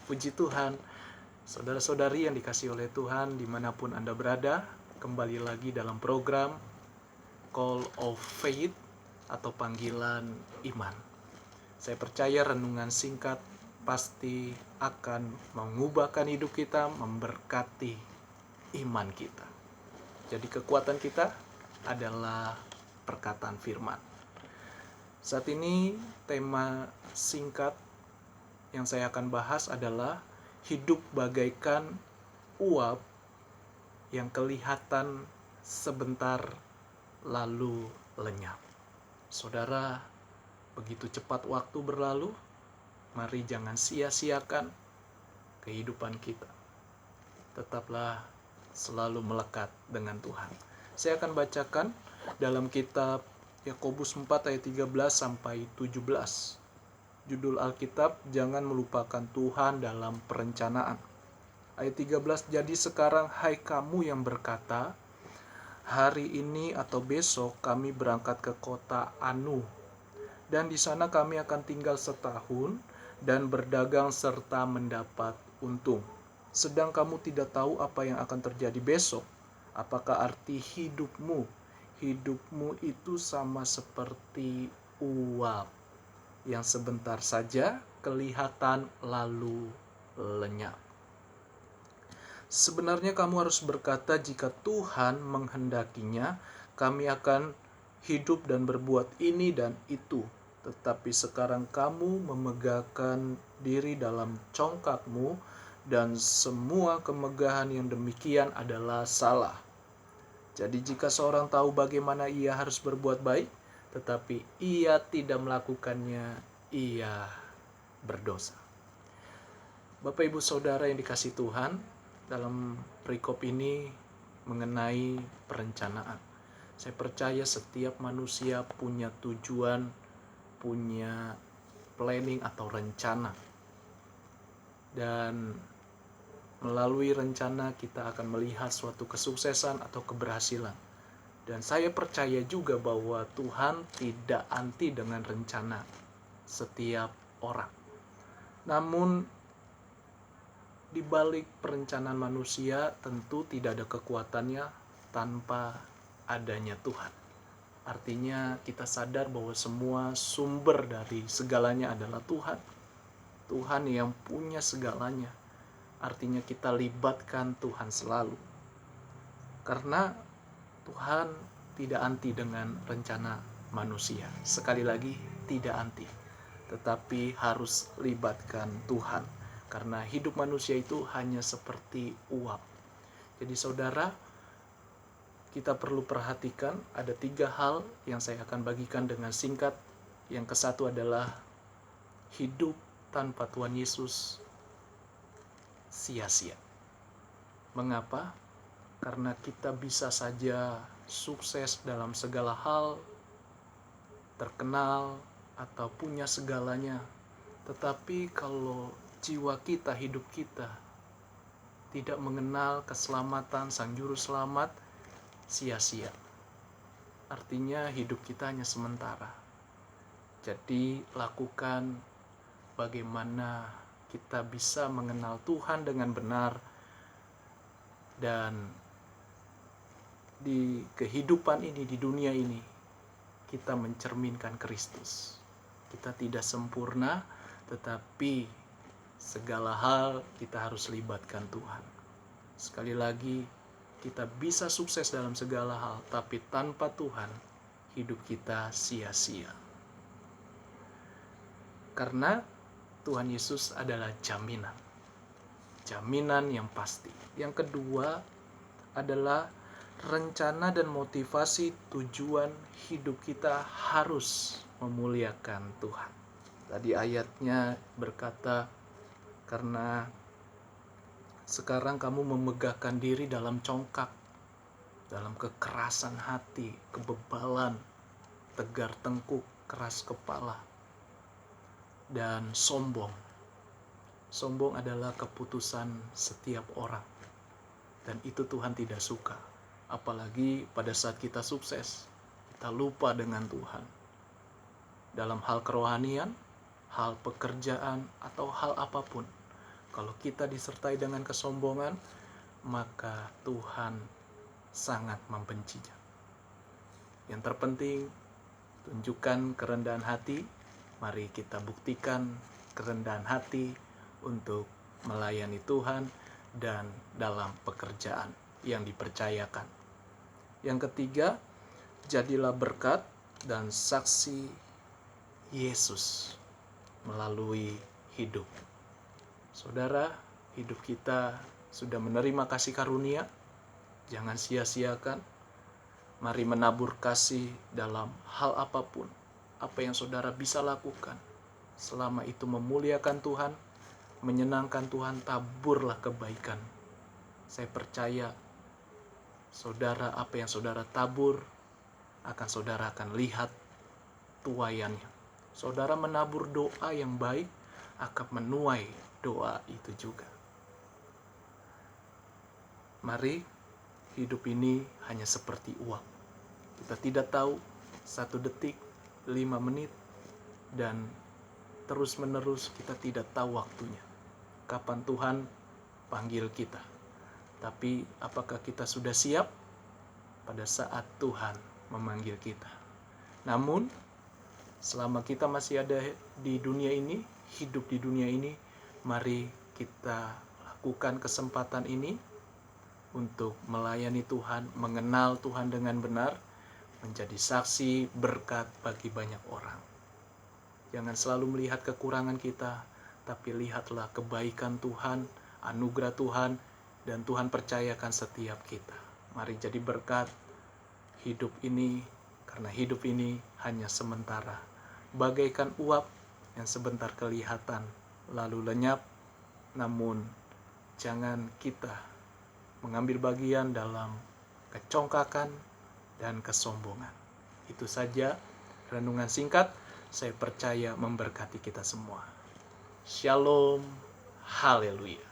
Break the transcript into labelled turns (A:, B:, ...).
A: Puji Tuhan, saudara-saudari yang dikasihi oleh Tuhan dimanapun Anda berada, kembali lagi dalam program Call of Faith atau panggilan iman. Saya percaya renungan singkat pasti akan mengubahkan hidup kita, memberkati iman kita. Jadi kekuatan kita adalah perkataan firman. Saat ini tema singkat yang saya akan bahas adalah hidup bagaikan uap yang kelihatan sebentar lalu lenyap. Saudara, begitu cepat waktu berlalu, mari jangan sia-siakan kehidupan kita. Tetaplah selalu melekat dengan Tuhan. Saya akan bacakan dalam kitab Yakobus 4 ayat 13 sampai 17. Judul Alkitab, jangan melupakan Tuhan dalam perencanaan. Ayat 13, jadi sekarang hai kamu yang berkata, hari ini atau besok kami berangkat ke kota Anu, dan di sana kami akan tinggal setahun dan berdagang serta mendapat untung. Sedang kamu tidak tahu apa yang akan terjadi besok. Apakah arti hidupmu? Hidupmu itu sama seperti uap yang sebentar saja kelihatan lalu lenyap. Sebenarnya kamu harus berkata, jika Tuhan menghendakinya, kami akan hidup dan berbuat ini dan itu. Tetapi sekarang kamu memegahkan diri dalam congkakmu, dan semua kemegahan yang demikian adalah salah. Jadi jika seorang tahu bagaimana ia harus berbuat baik, tetapi ia tidak melakukannya, ia berdosa. Bapak Ibu Saudara yang dikasihi Tuhan, dalam perikop ini mengenai perencanaan. Saya percaya setiap manusia punya tujuan, punya planning atau rencana. Dan melalui rencana kita akan melihat suatu kesuksesan atau keberhasilan. Dan saya percaya juga bahwa Tuhan tidak anti dengan rencana setiap orang. Namun di balik perencanaan manusia tentu tidak ada kekuatannya tanpa adanya Tuhan. Artinya kita sadar bahwa semua sumber dari segalanya adalah Tuhan. Tuhan yang punya segalanya. Artinya kita libatkan Tuhan selalu. Karena Tuhan tidak anti dengan rencana manusia. Sekali lagi, tidak anti. Tetapi harus libatkan Tuhan. Karena hidup manusia itu hanya seperti uap. Jadi saudara, kita perlu perhatikan ada 3 hal yang saya akan bagikan dengan singkat. Yang kesatu adalah hidup tanpa Tuhan Yesus sia-sia. Mengapa? Karena kita bisa saja sukses dalam segala hal, terkenal, atau punya segalanya. Tetapi kalau jiwa kita, hidup kita, tidak mengenal keselamatan Sang Juru Selamat, sia-sia. Artinya hidup kita hanya sementara. Jadi lakukan bagaimana kita bisa mengenal Tuhan dengan benar, dan di kehidupan ini, di dunia ini, kita mencerminkan Kristus. Kita tidak sempurna, tetapi segala hal kita harus libatkan Tuhan. Sekali lagi, kita bisa sukses dalam segala hal, tapi tanpa Tuhan, hidup kita sia-sia. Karena Tuhan Yesus adalah jaminan. Jaminan yang pasti. Yang kedua adalah rencana dan motivasi tujuan hidup kita harus memuliakan Tuhan. Tadi ayatnya berkata, karena sekarang kamu memegahkan diri dalam congkak, dalam kekerasan hati, kebebalan, tegar tengkuk, keras kepala, dan sombong. Sombong adalah keputusan setiap orang, dan itu Tuhan tidak suka. Apalagi pada saat kita sukses, kita lupa dengan Tuhan. Dalam hal kerohanian, hal pekerjaan, atau hal apapun, Kalau kita disertai dengan kesombongan, maka Tuhan sangat membencinya. Yang terpenting, tunjukkan kerendahan hati. Mari kita buktikan kerendahan hati untuk melayani Tuhan dan dalam pekerjaan yang dipercayakan. Yang ketiga, jadilah berkat dan saksi Yesus melalui hidup. Saudara, hidup kita sudah menerima kasih karunia. Jangan sia-siakan. Mari menabur kasih dalam hal apapun. Apa yang saudara bisa lakukan. Selama itu memuliakan Tuhan, menyenangkan Tuhan, taburlah kebaikan. Saya percaya, saudara, apa yang saudara tabur, saudara akan lihat tuaiannya. Saudara menabur doa yang baik, akan menuai doa itu juga. Mari, hidup ini hanya seperti uap. Kita tidak tahu 1 detik, 5 menit, dan terus-menerus kita tidak tahu waktunya. Kapan Tuhan panggil kita. Tapi apakah kita sudah siap pada saat Tuhan memanggil kita? Namun, selama kita masih ada di dunia ini, hidup di dunia ini, mari kita lakukan kesempatan ini untuk melayani Tuhan, mengenal Tuhan dengan benar, menjadi saksi berkat bagi banyak orang. Jangan selalu melihat kekurangan kita, tapi lihatlah kebaikan Tuhan, anugerah Tuhan, dan Tuhan percayakan setiap kita. Mari jadi berkat hidup ini, karena hidup ini hanya sementara. Bagaikan uap yang sebentar kelihatan, lalu lenyap, namun jangan kita mengambil bagian dalam kecongkakan dan kesombongan. Itu saja renungan singkat, saya percaya memberkati kita semua. Shalom, haleluya.